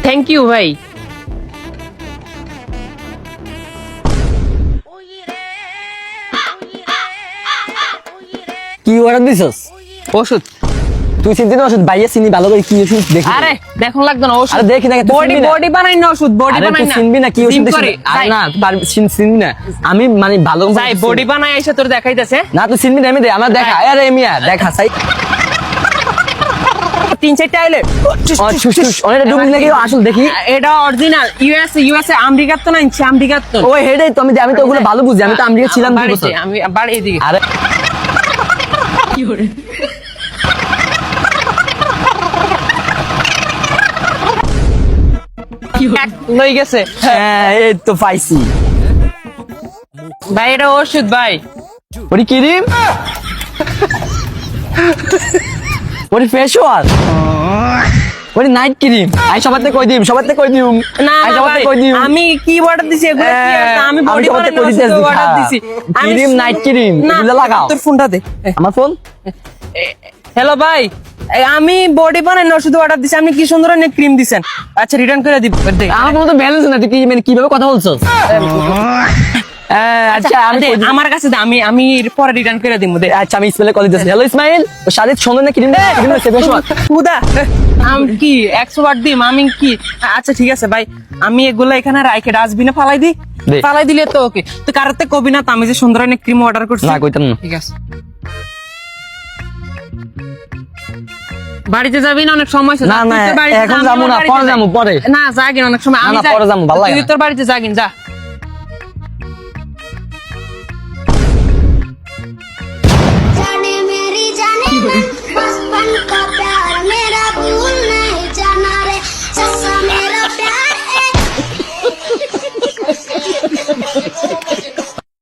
Thank you ভাই। কি order দিছস? ওষুধ। তুই চিনতে না ওষুধ বাইরে চিনি ভালো করে কি ওষুধ দেখি। আরে দেখুন লাগতো না ওষুধ। আরে দেখি না বডি বডি বানাই না ওষুধ, বডি আরে বানাই তুই না। চিনবি না কি ওষুধ জিম দিছিস? করে, আরে যাই। না চিনবি না আমি মানে ভালো যাই বডি বানাই এসে তোর দেখাইতেছে। না তুই চিনবি না আমি দে আমার দেখা আরে মিয়া দেখা সাই 3-4টা আইলে অনেকটা ডুবলি নাকি আসল দেখি। এটা অরিজিনাল ইউএসএ আমেরিকার তো না, আমেরিকার তো। ওই হেডেই তো আমি তো ওগুলো ভালো বুঝি আমি তো আমেরিকা ছিলাম 2 বাড়িতে বছর। আমি বাড়ি এদিকে। আরে কি করে লই গেছে। হ্যাঁ এই তো পাইছি। ভাই এটা ওষুধ ভাই। ওরে ক্রিম ওরে ফেস ওয়াশ ওরে নাইট ক্রিম আই সবাইতে কই দিম না আই না সবাইতে ভাই, কই দিম আমি কি অর্ডার দিছি এগুলো কি অর্ডার? আমি বডি সবাইতে বানাই কই দিতেছি অর্ডার দিছি। ক্রিম নাইট ক্রিম না, এগুলো লাগাও তোর ফোনটা দে। আমার ফোন হ্যালো ভাই, আমি বডি বানাই না শুধু অর্ডার দিছি, আপনি কি সুন্দর অনেক ক্রিম দিছেন। আচ্ছা রিটার্ন করে দিব। দে। আমার মতো ব্যালেন্স না তুই কি মানে কিভাবে কথা বলছস? আচ্ছা আমি দে, কই দিম। আমার কাছে দে, আমি পরে রিটার্ন করে দিব। দে। আচ্ছা আমি ইসমাইলে কল দিতেছি। হ্যালো ইসমাইল ও শালিত সুন্দর না ক্রিম দে ক্রিম আছে ফেস ওয়াশ খুদা আমি কি 100 বার দিম আমি কি? আচ্ছা ঠিক আছে ভাই, আমি এগুলো এখানে রাইখে ডাস্টবিনে ফালাই দিই। দে। ফালাই দিলে তো ওকে। তো কারতে কবি না তো আমি যে সুন্দর অনেক ক্রিম অর্ডার করছি। না কইতাম না। ঠিক আছে। বাড়িতে যাবি না অনেক সময় আছে। না, না, তুই তো বাড়িতে এখন যা, আমি যাবো আমার না, বাড়িতে পরে যাই। যাবো, পরে। না যাগিন অনেক সময় না, আমি না, যাই। পরে যাবো, ভাল লাগে তুই না। তোর বাড়িতে যাগিন যা।